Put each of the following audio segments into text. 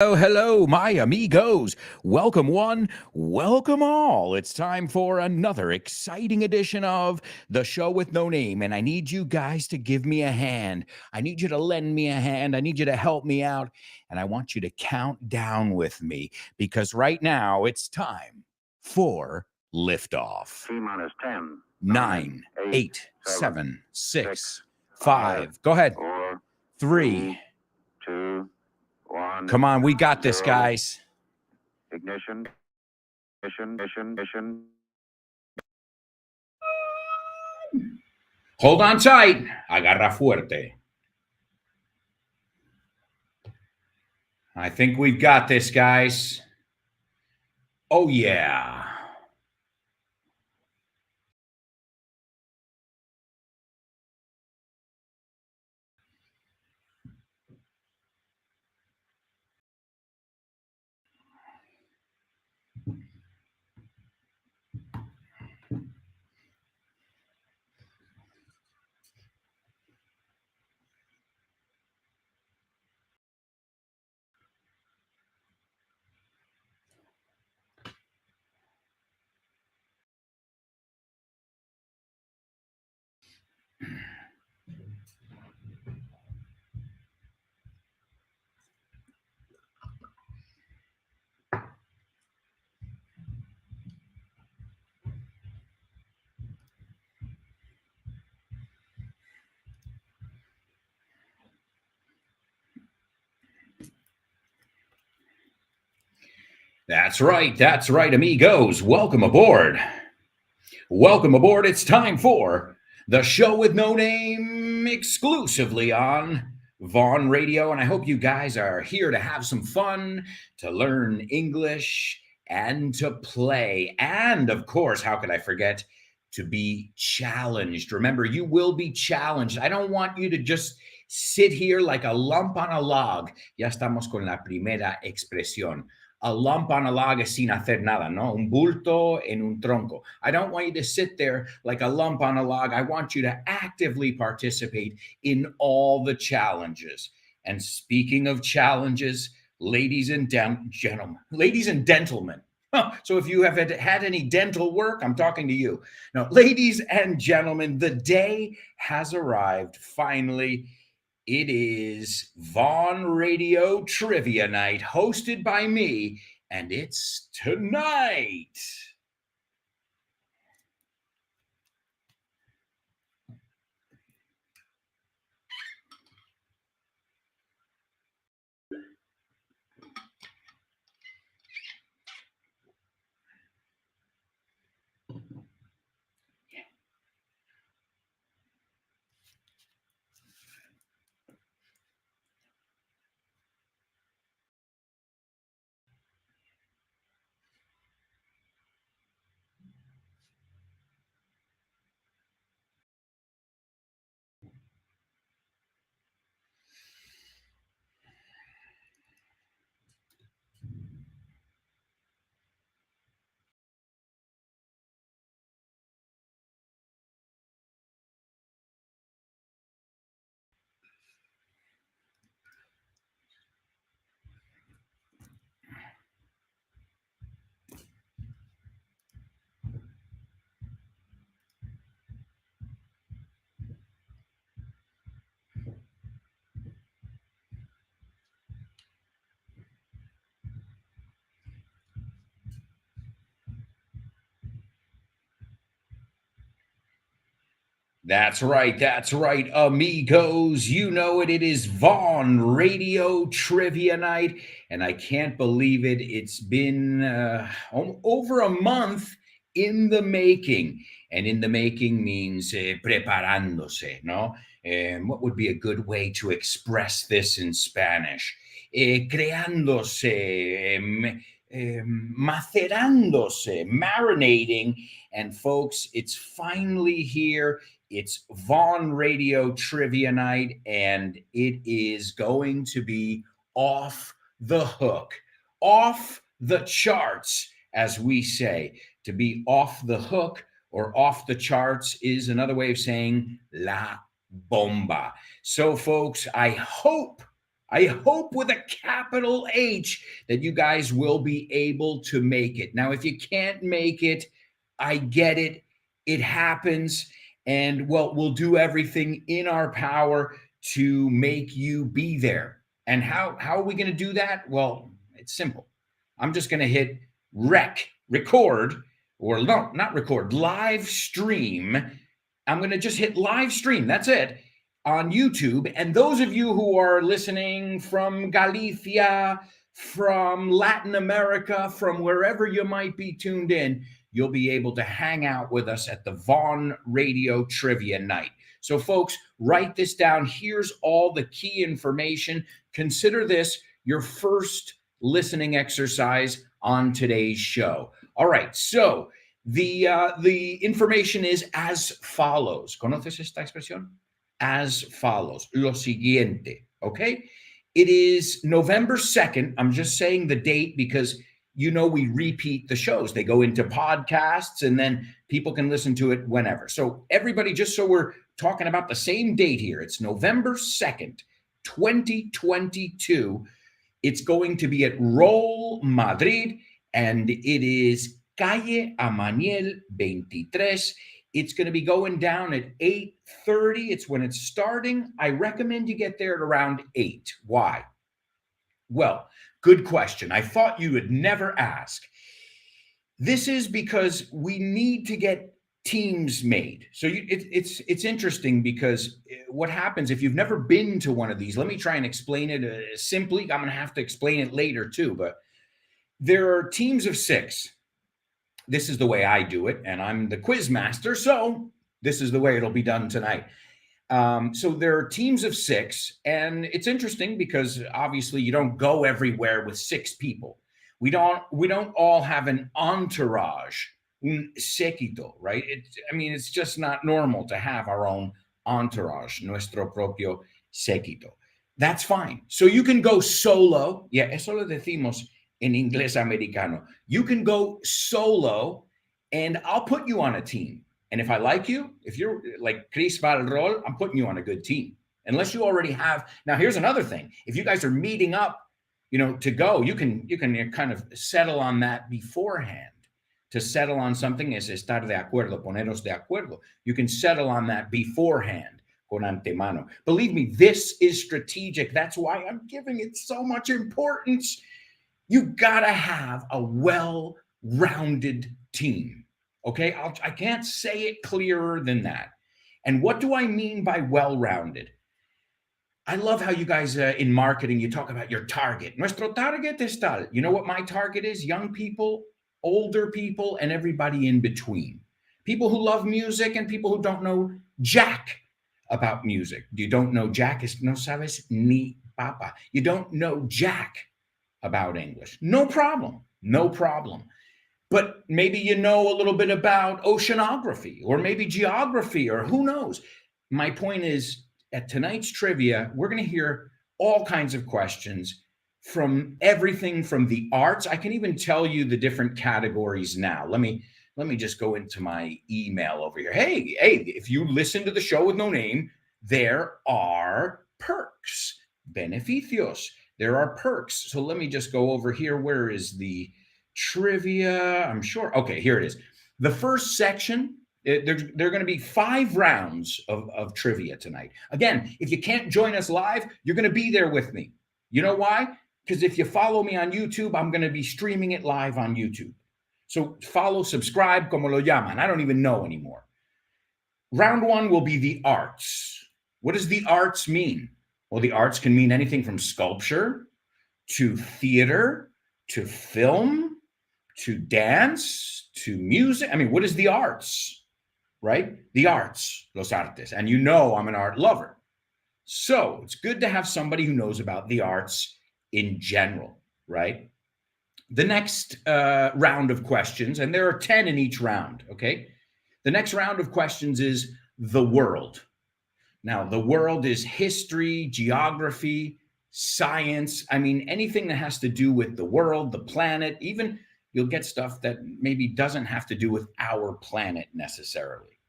Hello, hello, my amigos. Welcome one, welcome all. It's time for another exciting edition of The Show with No Name, and I need you guys to give me a hand. I need you to lend me a hand. I need you to help me out, and I want you to count down with me because right now it's time for liftoff. T minus 10, 9, 9, 8, 8, 7, 7, 6, 6, 5, 5. Go ahead. 4, 3. 2, 1. Come on, we got this, 0. guys. Ignition. Ignition. Hold on tight. Agarra fuerte. I think we've got this, guys. Oh, yeah. That's right, amigos. Welcome aboard. Welcome aboard. It's time for The Show with No Name exclusively on Vaughn Radio. And I hope you guys are here to have some fun, to learn English, and to play. And of course, how could I forget to be challenged? Remember, you will be challenged. I don't want you to just sit here like a lump on a log. Ya estamos con la primera expresión. A lump on a log is sin hacer nada, no? Un bulto en un tronco. I don't want you to sit there like a lump on a log. I want you to actively participate in all the challenges. And speaking of challenges, ladies and gentlemen, ladies and gentlemen. So if you have had any dental work, I'm talking to you. Now, ladies and gentlemen, the day has arrived finally. It is Vaughn Radio Trivia Night, hosted by me, and it's tonight. That's right, amigos. You know it. It is Vaughn Radio Trivia Night, and I can't believe it. It's been over a month in the making, and in the making means preparándose, no? What would be a good way to express this in Spanish? Creándose, macerándose, marinating, and folks, it's finally here. It's Vaughn Radio Trivia Night, and it is going to be off the hook, off the charts, as we say. To be off the hook or off the charts is another way of saying la bomba. So, folks, I hope I hope with a capital H that you guys will be able to make it. Now, if you can't make it, I get it. It happens. And well, we'll do everything in our power to make you be there. And how are we going to do that? Well, it's simple. I'm just going to hit record, or no, not record, live stream. I'm going to just hit live stream. That's it, on YouTube. And those of you who are listening from Galicia, from Latin America, from wherever you might be tuned in, you'll be able to hang out with us at the Vaughn Radio Trivia Night. So, folks, write this down. Here's all the key information. Consider this your first listening exercise on today's show. All right, so the information is as follows. ¿Conoces esta expresión? As follows. Lo siguiente. Okay? It is November 2nd. I'm just saying the date because we repeat the shows. They go into podcasts and then people can listen to it whenever. So everybody, just so we're talking about the same date here, it's November 2nd, 2022. It's going to be at Roll Madrid, and it is Calle Amaniel 23. It's going to be going down at 8:30. It's when it's starting. I recommend you get there at around 8. Why? Well, good question. I thought you would never ask. This is because we need to get teams made. So it's interesting because what happens if you've never been to one of these, let me try and explain it simply. I'm going to have to explain it later too, but there are teams of 6. This is the way I do it, and I'm the quiz master, so this is the way it'll be done tonight. So there are teams of 6, and it's interesting because obviously you don't go everywhere with 6 people. We don't all have an entourage, un séquito, right? It's just not normal to have our own entourage, nuestro propio séquito. That's fine. So you can go solo. Yeah, eso lo decimos en inglés americano. You can go solo, and I'll put you on a team. And if I like you, if you're like Chris Valrol, I'm putting you on a good team. Unless you already have. Now, here's another thing. If you guys are meeting up, to go, you can kind of settle on that beforehand. To settle on something is estar de acuerdo, ponernos de acuerdo. You can settle on that beforehand, con antemano. Believe me, this is strategic. That's why I'm giving it so much importance. You gotta have a well-rounded team. Okay, I can't say it clearer than that. And what do I mean by well-rounded? I love how you guys in marketing, you talk about your target. Nuestro target es tal. You know what my target is? Young people, older people, and everybody in between. People who love music and people who don't know jack about music. You don't know jack, no sabes ni papa. You don't know jack about English. No problem. No problem. But maybe you know a little bit about oceanography or maybe geography or who knows. My point is, at tonight's trivia, we're going to hear all kinds of questions from everything from the arts. I can even tell you the different categories now. Let me just go into my email over here. Hey, if you listen to the show with no name, there are perks, beneficios. There are perks. So let me just go over here. Where is the trivia? I'm sure. Okay, here it is. The first section, there are going to be 5 rounds of trivia tonight. Again, if you can't join us live, you're going to be there with me. You know why? Because if you follow me on YouTube, I'm going to be streaming it live on YouTube. So follow, subscribe, como lo llaman. I don't even know anymore. Round 1 will be the arts. What does the arts mean? Well, the arts can mean anything from sculpture to theater to film to dance to music. What is the arts? Right? The arts, los artes. And I'm an art lover. So it's good to have somebody who knows about the arts in general, right? The next round of questions, and there are 10 in each round, okay? The next round of questions is the world. Now, the world is history, geography, science. Anything that has to do with the world, the planet, even you'll get stuff that maybe doesn't have to do with our planet necessarily.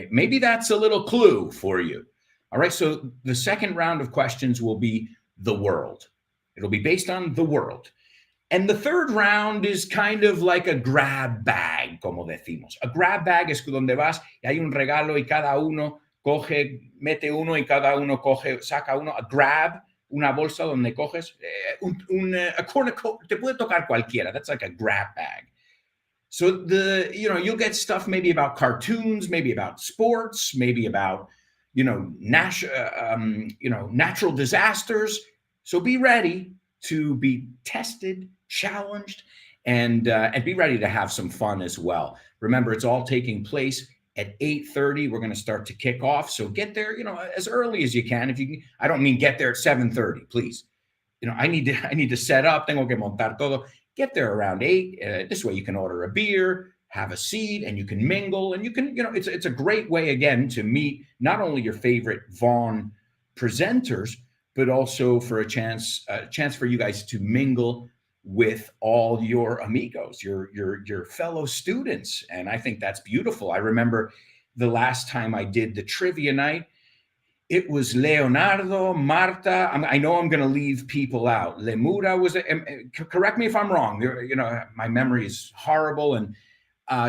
Maybe that's a little clue for you. All right, so the second round of questions will be the world. It'll be based on the world. And the third round is kind of like a grab bag, como decimos. A grab bag es donde vas y hay un regalo y cada uno coge, mete uno y cada uno coge, saca uno. A grab, una bolsa donde coges a cornucopia, te puede tocar cualquiera. That's like a grab bag. So you'll get stuff maybe about cartoons, maybe about sports, maybe about, natural disasters. So be ready to be tested, challenged, and be ready to have some fun as well. Remember, it's all taking place at 8:30. We're going to start to kick off. So get there, as early as you can. If you, I don't mean get there at 7:30, please. I need to set up. Tengo que montar todo. Get there around 8. This way you can order a beer, have a seat, and you can mingle. And you can, it's a great way, again, to meet not only your favorite Vaughn presenters, but also for a chance for you guys to mingle with all your amigos, your fellow students. And I think that's beautiful. I remember the last time I did the trivia night, it was Leonardo, Marta. I know I'm going to leave people out. Lemura was, correct me if I'm wrong. My memory is horrible. And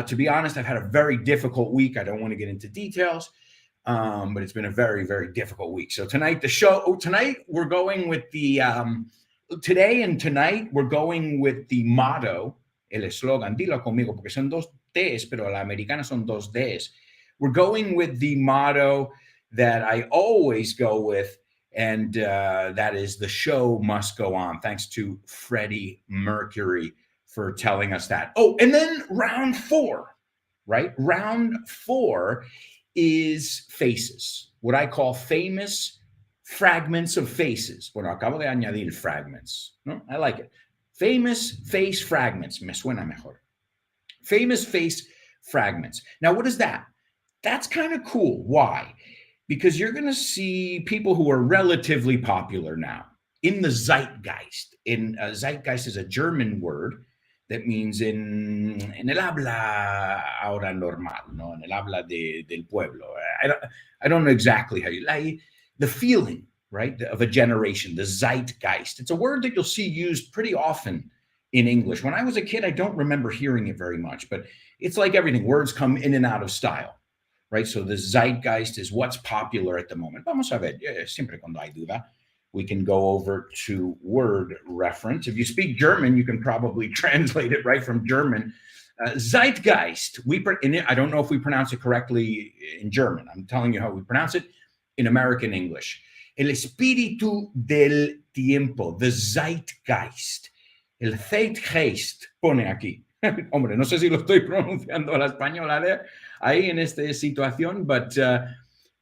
to be honest, I've had a very difficult week. I don't want to get into details, but it's been a very, very difficult week. So tonight, tonight we're going with the, tonight we're going with the motto, el eslogan, dilo conmigo, porque son dos T's, pero la americana son dos D's. We're going with the motto that I always go with, and that is the show must go on. Thanks to Freddie Mercury for telling us that. Oh, and then round 4, right? Round 4 is faces, what I call famous fragments of faces. Bueno, acabo de añadir fragments, ¿no? I like it. Famous face fragments, me suena mejor. Famous face fragments. Now, what is that? That's kind of cool. Why? Because you're going to see people who are relatively popular now in the zeitgeist. Zeitgeist is a German word that means en el habla ahora normal, no, en el habla del pueblo. I don't know exactly how you like the feeling, right, of a generation, the zeitgeist. It's a word that you'll see used pretty often in English. When I was a kid, I don't remember hearing it very much, but it's like everything. Words come in and out of style. Right, so the zeitgeist is what's popular at the moment. Vamos a ver, siempre cuando hay duda, we can go over to word reference. If you speak German, you can probably translate it right from German. Zeitgeist, I don't know if we pronounce it correctly in German. I'm telling you how we pronounce it in American English. El espíritu del tiempo, the zeitgeist. El zeitgeist, pone aquí. Hombre, no sé si lo estoy pronunciando a la española ahí en esta situación, but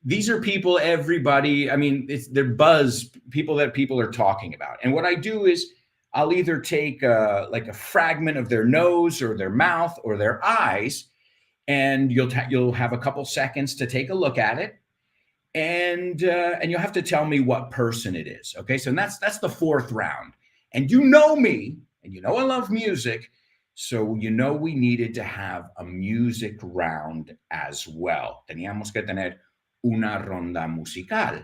these are people, everybody, I mean, they're buzz, people that people are talking about. And what I do is I'll either take like a fragment of their nose or their mouth or their eyes, and you'll have a couple seconds to take a look at it, and you'll have to tell me what person it is. Okay, so that's the 4th round. And you know me, and you know I love music. So, we needed to have a music round as well. Teníamos que tener una ronda musical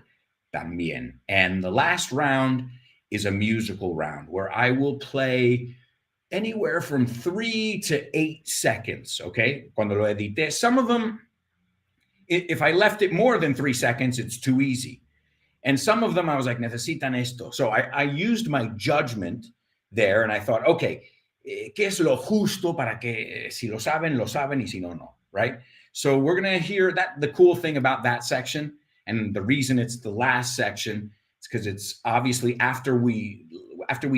también. And the last round is a musical round where I will play anywhere from 3 to 8 seconds, okay? Cuando lo edité, some of them, if I left it more than 3 seconds, it's too easy. And some of them I was like, necesitan esto. So I used my judgment there and I thought, okay, ¿qué es lo justo para que si lo saben, y si no, no, right? So we're going to hear that. The cool thing about that section, and the reason it's the last section, is because it's obviously after we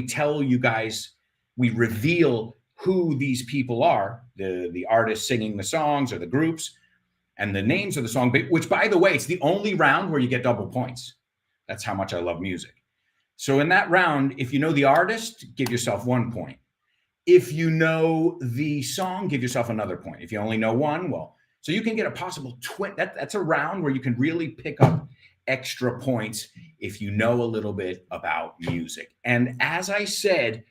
tell you guys, we reveal who these people are, the artists singing the songs or the groups, and the names of the song, which, by the way, it's the only round where you get double points. That's how much I love music. So in that round, if you know the artist, give yourself 1 point. If you know the song, give yourself another point. If you only know one, well, so you can get a possible that's a round where you can really pick up extra points if you know a little bit about music. And as I said,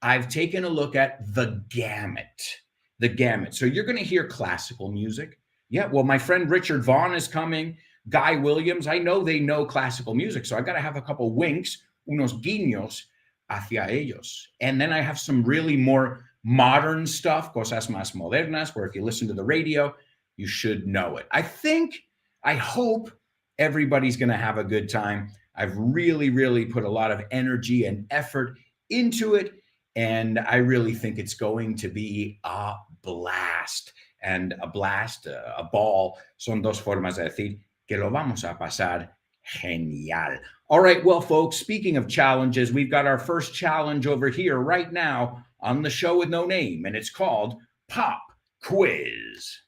I've taken a look at the gamut. So you're going to hear classical music. Yeah, well, my friend Richard Vaughn is coming. Guy Williams, I know they know classical music, so I got to have a couple winks unos guiños hacia ellos. And then I have some really more modern stuff, cosas más modernas, where if you listen to the radio, you should know it. I hope everybody's going to have a good time. I've really, really put a lot of energy and effort into it. And I really think it's going to be a blast. And a blast, a ball, son dos formas de decir que lo vamos a pasar genial. All right, well, folks, speaking of challenges, we've got our first challenge over here right now on the show with no name, and it's called Pop Quiz.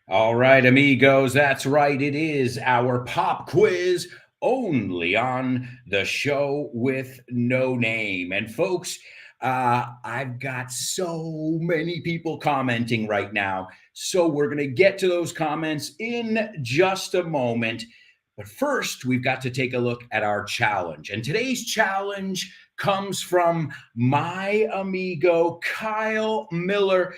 All right, amigos, that's right. It is our pop quiz only on the show with no name. And folks, I've got so many people commenting right now. So we're going to get to those comments in just a moment. But first, we've got to take a look at our challenge. And today's challenge comes from my amigo Kyle Miller,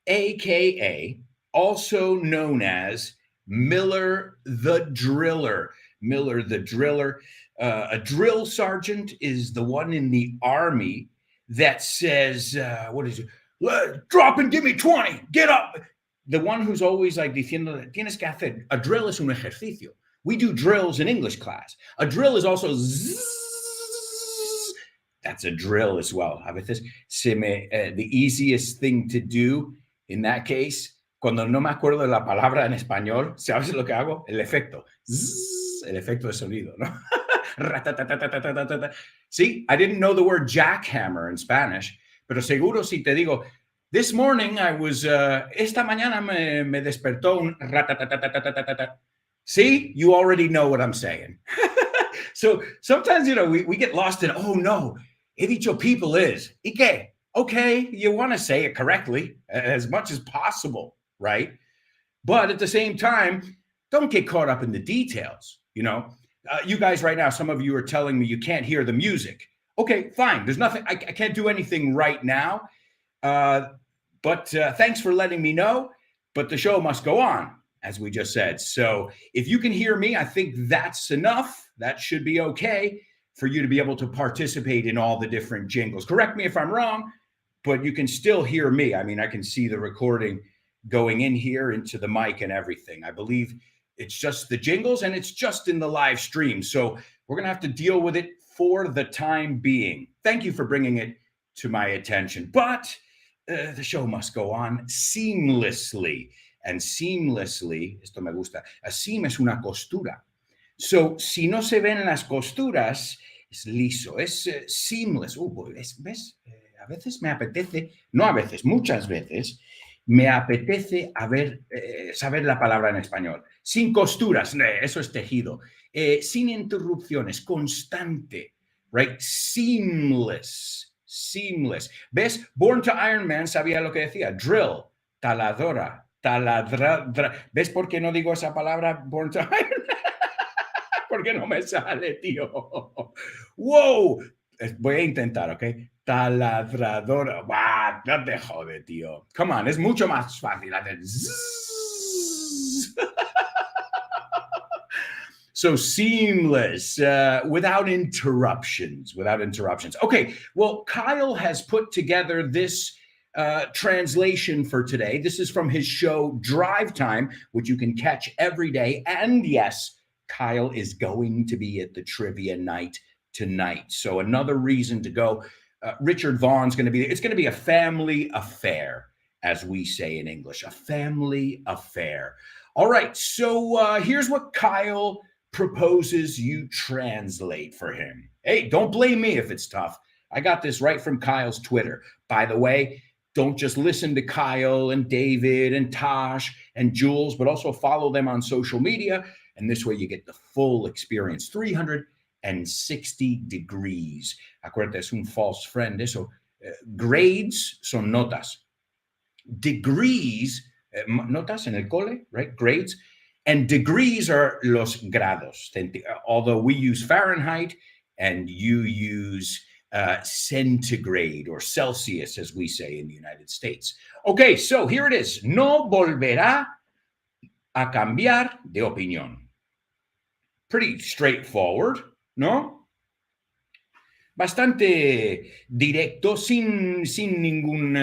AKA also known as Miller the Driller. Miller the Driller. A drill sergeant is the one in the army that says, what is it? Drop and give me 20. Get up. The one who's always like diciendo, tienes que hacer. A drill es un ejercicio. We do drills in English class. A drill is also zzz. That's a drill as well. A veces the easiest thing to do in that case, cuando no me acuerdo de la palabra en español, ¿sabes lo que hago? El efecto. Zzz, el efecto de sonido, ¿no? See, I didn't know the word jackhammer in Spanish, pero seguro si te digo, this morning I was, esta mañana me despertó un ratatatatatatatata. See, you already know what I'm saying. So sometimes, we get lost in, oh no, he dicho people is. ¿Y qué? Okay, you want to say it correctly as much as possible, right? But at the same time, don't get caught up in the details. You guys right now, some of you are telling me you can't hear the music. Okay, fine. There's nothing. I can't do anything right now. But thanks for letting me know. But the show must go on, as we just said. So if you can hear me, I think that's enough. That should be okay for you to be able to participate in all the different jingles. Correct me if I'm wrong, but you can still hear me. I mean, I can see the recording going in here into the mic and everything. I believe it's just the jingles and it's just in the live stream. So we're going to have to deal with it for the time being. Thank you for bringing it to my attention. But the show must go on seamlessly. And seamlessly, esto me gusta, a seam es una costura. So, si no se ven las costuras, es liso, es seamless. ¿Ves? A veces me apetece, no a veces, muchas veces, me apetece saber la palabra en español. Sin costuras, eso es tejido. Sin interrupciones, constante, right? Seamless. ¿Ves? Born to Iron Man sabía lo que decía. Drill, taladora, taladra. ¿Ves por qué no digo esa palabra, Born to Iron Man? Porque no me sale, tío. Wow. Voy a intentar, ¿ok? Taladradora. Wow, no te jode, tío. Come on, es mucho más fácil hacer zzz. So seamless, without interruptions. Okay, well, Kyle has put together this translation for today. This is from his show Drive Time, which you can catch every day. And yes, Kyle is going to be at the trivia night tonight. So another reason to go. Richard Vaughn's going to be, it's going to be a family affair, as we say in English, a family affair. All right. So here's what Kyle proposes you translate for him. Hey, don't blame me if it's tough. I got this right from Kyle's Twitter. By the way, don't just listen to Kyle and David and Tosh and Jules, but also follow them on social media. And this way you get the full experience, 360 degrees. Acuérdate, es un false friend. Eso. Grades son notas. Degrees, notas en el cole, right? Grades. And degrees are los grados. Although we use Fahrenheit and you use centigrade or Celsius, as we say in the United States. Okay, so here it is. No volverá a cambiar de opinión. Pretty straightforward, ¿no? Bastante directo, sin ningún,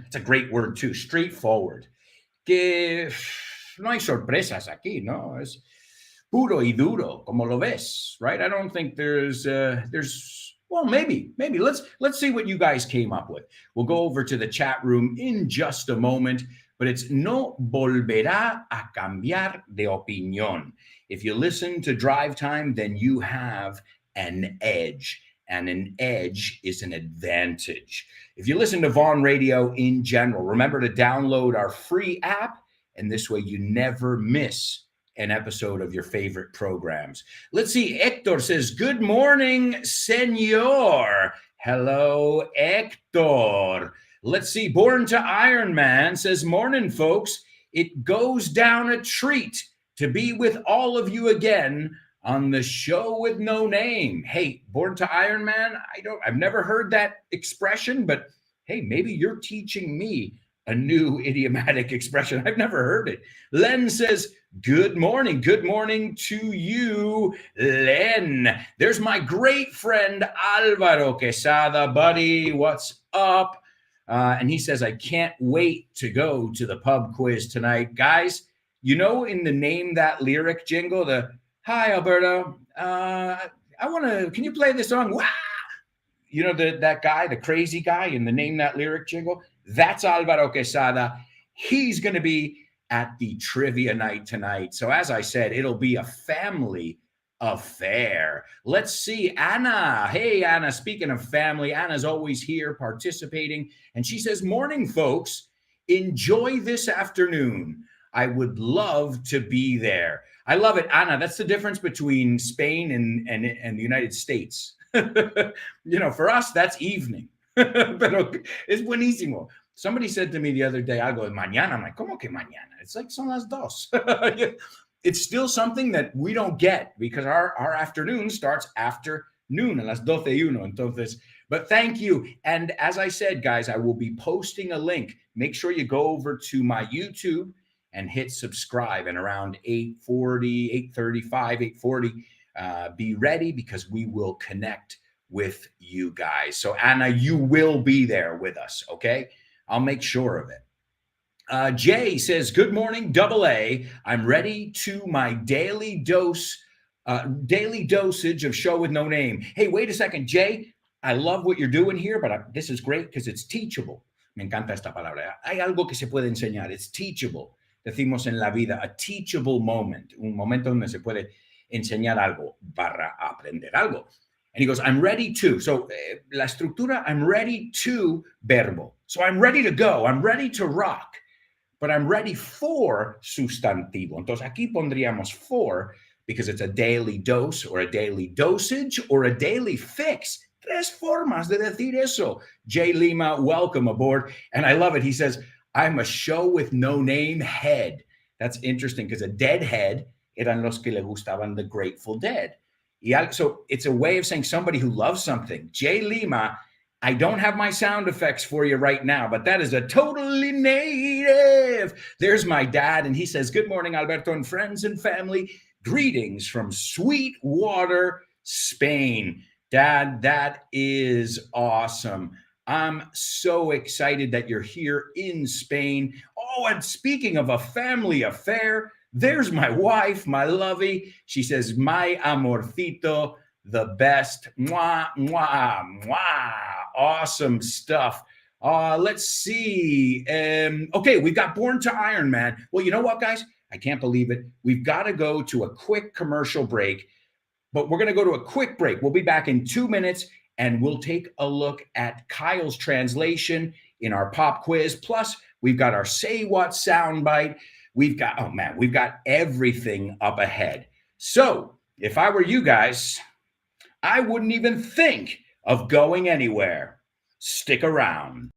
it's a great word too, straightforward. Que no hay sorpresas aquí, ¿no? Es puro y duro, como lo ves, right? I don't think there's well, maybe. Let's see what you guys came up with. We'll go over to the chat room in just a moment, but it's no volverá a cambiar de opinión. If you listen to Drive Time, then you have an edge, and an edge is an advantage. If you listen to Vaughn Radio in general, remember to download our free app, and this way you never miss an episode of your favorite programs. Let's see. Hector says, good morning, senor. Hello, Hector. Let's see. Born to Iron Man says, morning, folks. It goes down a treat to be with all of you again on the show with no name. Hey, Born to Iron Man, I've never heard that expression, but hey, maybe you're teaching me a new idiomatic expression. I've never heard it. Len says, good morning. Good morning to you, Len. There's my great friend, Alvaro Quesada. Buddy, what's up? And he says, I can't wait to go to the pub quiz tonight. Guys, you know, in the Name That Lyric jingle, the, hi, Alberto, can you play this song? Wow! You know, that guy, the crazy guy in the Name That Lyric jingle? That's Alvaro Quesada. He's going to be at the trivia night tonight. So as I said, it'll be a family affair. Let's see. Anna. Hey, Anna. Speaking of family, Anna's always here participating. And she says, morning, folks. Enjoy this afternoon. I would love to be there. I love it, Anna. That's the difference between Spain and the United States. You know, for us, that's evening. Pero es buenísimo. Somebody said to me the other day, I go, mañana. I'm like, ¿cómo que mañana? It's like son las dos. It's still something that we don't get because our afternoon starts after noon, a las 12:01. Entonces, but thank you. And as I said, guys, I will be posting a link. Make sure you go over to my YouTube and hit subscribe. And around 8:40, 8:35, 8:40, be ready because we will connect with you guys. So Anna, you will be there with us. Okay. I'll make sure of it. Jay says, good morning, Double A. I'm ready to my daily dosage of Show with No Name. Hey, wait a second, Jay. I love what you're doing here, but this is great because it's teachable. Me encanta esta palabra. Hay algo que se puede enseñar. It's teachable. Decimos en la vida, a teachable moment. Un momento donde se puede enseñar algo para aprender algo. And he goes, I'm ready to. So la estructura, I'm ready to verbo. So I'm ready to go. I'm ready to rock. But I'm ready for sustantivo. Entonces aquí pondríamos for because it's a daily dose or a daily dosage or a daily fix. Tres formas de decir eso. Jay Lima, welcome aboard. And I love it. He says, I'm a show with no name head. That's interesting because a dead head eran los que le gustaban the Grateful Dead. So it's a way of saying somebody who loves something. Jay Lima, I don't have my sound effects for you right now, but that is a totally native. There's my dad, and he says, good morning, Alberto and friends and family. Greetings from Sweetwater, Spain. Dad, that is awesome. I'm so excited that you're here in Spain. Oh, and speaking of a family affair, there's my wife, my lovey. She says, my amorcito. the best. Mwah, mwah, mwah. Awesome stuff. Let's see. Okay, we've got Born to Iron Man. Well, you know what, guys? I can't believe it. We've got to go to a quick commercial break, but we're going to go to a quick break. We'll be back in 2 minutes, and we'll take a look at Kyle's translation in our pop quiz. Plus, we've got our Say What soundbite. We've got everything up ahead. So, if I were you guys, I wouldn't even think of going anywhere. Stick around.